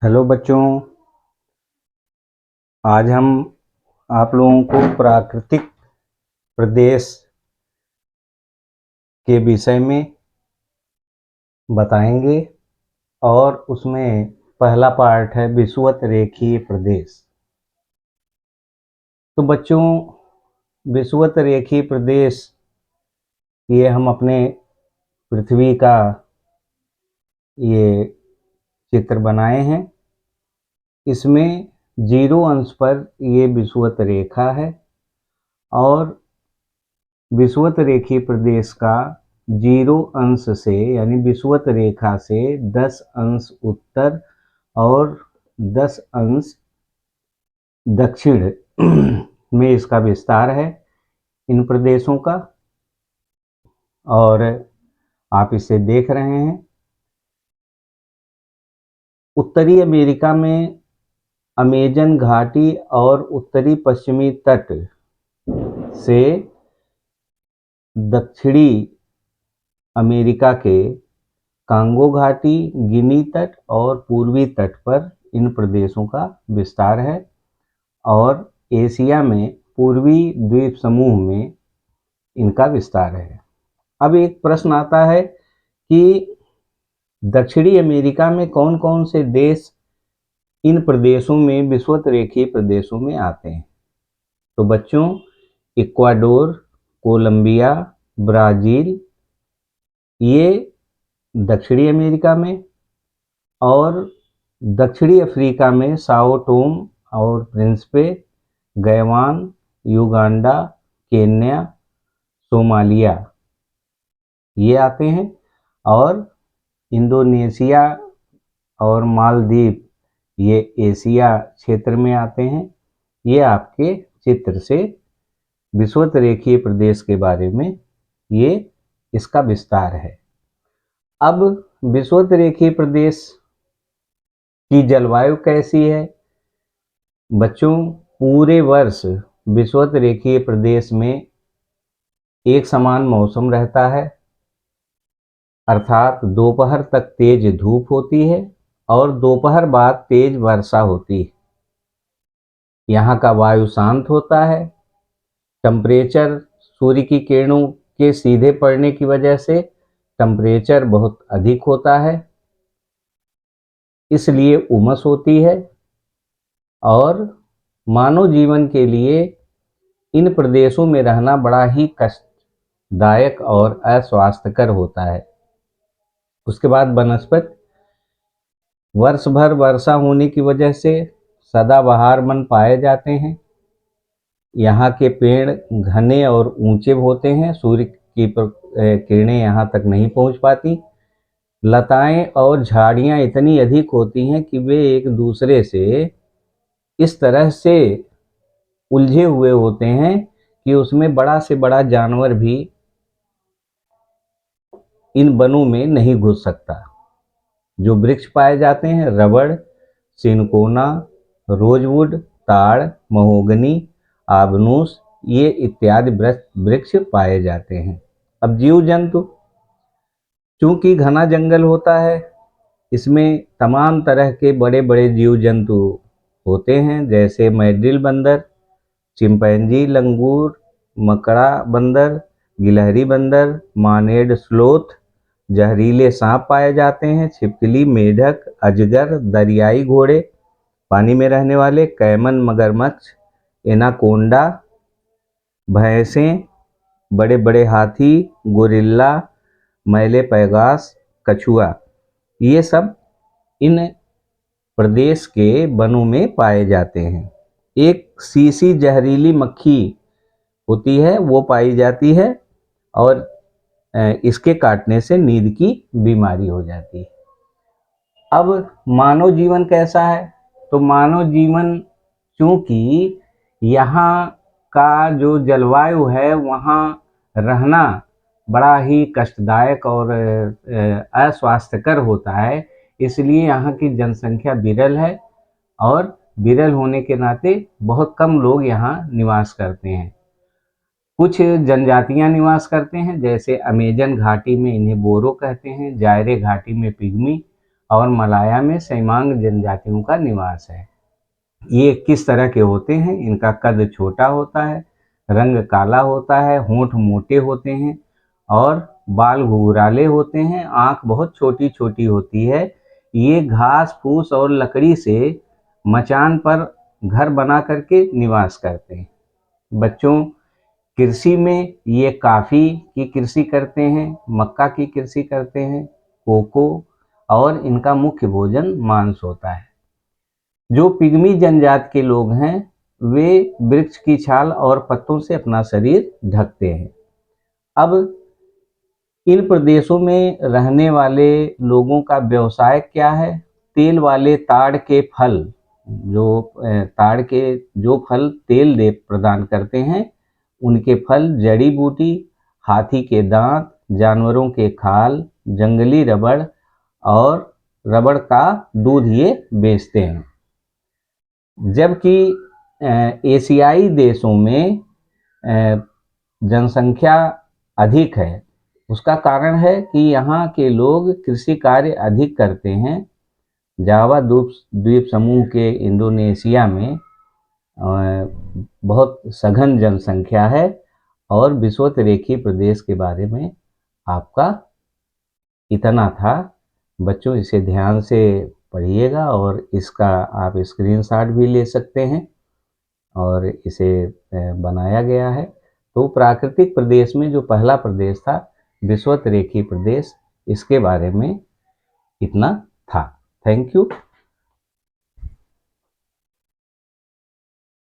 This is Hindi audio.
हेलो बच्चों, आज हम आप लोगों को प्राकृतिक प्रदेश के विषय में बताएंगे और उसमें पहला पार्ट है विषुवत रेखीय प्रदेश। तो बच्चों, विषुवत रेखीय प्रदेश ये हम अपने पृथ्वी का ये चित्र बनाए हैं। इसमें 0 अंश पर ये विषुवत रेखा है और विषुवत रेखीय प्रदेश का 0 अंश से यानी विषुवत रेखा से 10 अंश उत्तर और 10 अंश दक्षिण में इसका विस्तार है इन प्रदेशों का। और आप इसे देख रहे हैं। उत्तरी अमेरिका में अमेजन घाटी और उत्तरी पश्चिमी तट से दक्षिणी अमेरिका के कांगो घाटी, गिनी तट और पूर्वी तट पर इन प्रदेशों का विस्तार है और एशिया में पूर्वी द्वीप समूह में इनका विस्तार है। अब एक प्रश्न आता है कि दक्षिणी अमेरिका में कौन कौन से देश इन प्रदेशों में विषुवत रेखीय प्रदेशों में आते हैं। तो बच्चों, इक्वाडोर, कोलंबिया, ब्राज़ील ये दक्षिणी अमेरिका में, और दक्षिणी अफ्रीका में साओ टोम और प्रिंसिपे, गयावान, युगांडा, केन्या, सोमालिया ये आते हैं। और इंडोनेशिया और मालदीव ये एशिया क्षेत्र में आते हैं। ये आपके चित्र से विषुवत रेखीय प्रदेश के बारे में ये इसका विस्तार है। अब विषुवत रेखीय प्रदेश की जलवायु कैसी है। बच्चों, पूरे वर्ष विषुवत रेखीय प्रदेश में एक समान मौसम रहता है, अर्थात दोपहर तक तेज धूप होती है और दोपहर बाद तेज वर्षा होती है। यहाँ का वायु शांत होता है। टेम्परेचर सूर्य की किरणों के सीधे पड़ने की वजह से टेम्परेचर बहुत अधिक होता है, इसलिए उमस होती है और मानव जीवन के लिए इन प्रदेशों में रहना बड़ा ही कष्टदायक और अस्वास्थ्यकर होता है। उसके बाद वनस्पति वर्ष भर वर्षा होने की वजह से सदाबहार वन पाए जाते हैं। यहाँ के पेड़ घने और ऊंचे होते हैं, सूर्य की किरणें यहाँ तक नहीं पहुँच पाती। लताएं और झाड़ियाँ इतनी अधिक होती हैं कि वे एक दूसरे से इस तरह से उलझे हुए होते हैं कि उसमें बड़ा से बड़ा जानवर भी इन वनों में नहीं घुस सकता। जो वृक्ष पाए जाते हैं रबड़, सिनकोना, रोजवुड, ताड़, महोगनी, आबनूस ये इत्यादि वृक्ष पाए जाते हैं। अब जीव जंतु, चूंकि घना जंगल होता है, इसमें तमाम तरह के बड़े बड़े जीव जंतु होते हैं, जैसे मैड्रिल बंदर, चिंपैंजी, लंगूर, मकड़ा बंदर, गिलहरी बंदर, मानेड स्लोथ, जहरीले सांप पाए जाते हैं, छिपकली, मेढक, अजगर, दरियाई घोड़े, पानी में रहने वाले कैमन, मगरमच्छ, एनाकोंडा, भैंसें, बड़े बड़े हाथी, गोरिल्ला, मैले पैगास, कछुआ ये सब इन प्रदेश के वनों में पाए जाते हैं। एक सीसी जहरीली मक्खी होती है, वो पाई जाती है और इसके काटने से नींद की बीमारी हो जाती है। अब मानव जीवन कैसा है। तो मानव जीवन, चूंकि यहाँ का जो जलवायु है वहाँ रहना बड़ा ही कष्टदायक और अस्वास्थ्यकर होता है, इसलिए यहाँ की जनसंख्या विरल है और विरल होने के नाते बहुत कम लोग यहाँ निवास करते हैं। कुछ जनजातियां निवास करते हैं, जैसे अमेजन घाटी में इन्हें बोरो कहते हैं, जायरे घाटी में पिग्मी और मलाया में सैमांग जनजातियों का निवास है। ये किस तरह के होते हैं? इनका कद छोटा होता है, रंग काला होता है, होंठ मोटे होते हैं और बाल घुंघराले होते हैं, आँख बहुत छोटी छोटी होती है। ये घास फूस और लकड़ी से मचान पर घर बना करके निवास करते हैं। बच्चों, कृषि में ये काफ़ी की कृषि करते हैं, मक्का की कृषि करते हैं, कोको, और इनका मुख्य भोजन मांस होता है। जो पिग्मी जनजाति के लोग हैं वे वृक्ष की छाल और पत्तों से अपना शरीर ढकते हैं। अब इन प्रदेशों में रहने वाले लोगों का व्यवसाय क्या है? तेल वाले ताड़ के फल, ताड़ के जो फल तेल दे प्रदान करते हैं, उनके फल, जड़ी बूटी, हाथी के दांत, जानवरों के खाल, जंगली रबड़ और रबड़ का दूध ये बेचते हैं। जबकि एशियाई देशों में जनसंख्या अधिक है। उसका कारण है कि यहाँ के लोग कृषि कार्य अधिक करते हैं। जावा द्वीप समूह के इंडोनेशिया में बहुत सघन जनसंख्या है। और विषुवतरेखीय प्रदेश के बारे में आपका इतना था। बच्चों, इसे ध्यान से पढ़िएगा और इसका आप स्क्रीनशॉट भी ले सकते हैं और इसे बनाया गया है। तो प्राकृतिक प्रदेश में जो पहला प्रदेश था विषुवतरेखीय प्रदेश, इसके बारे में इतना था। Thank you.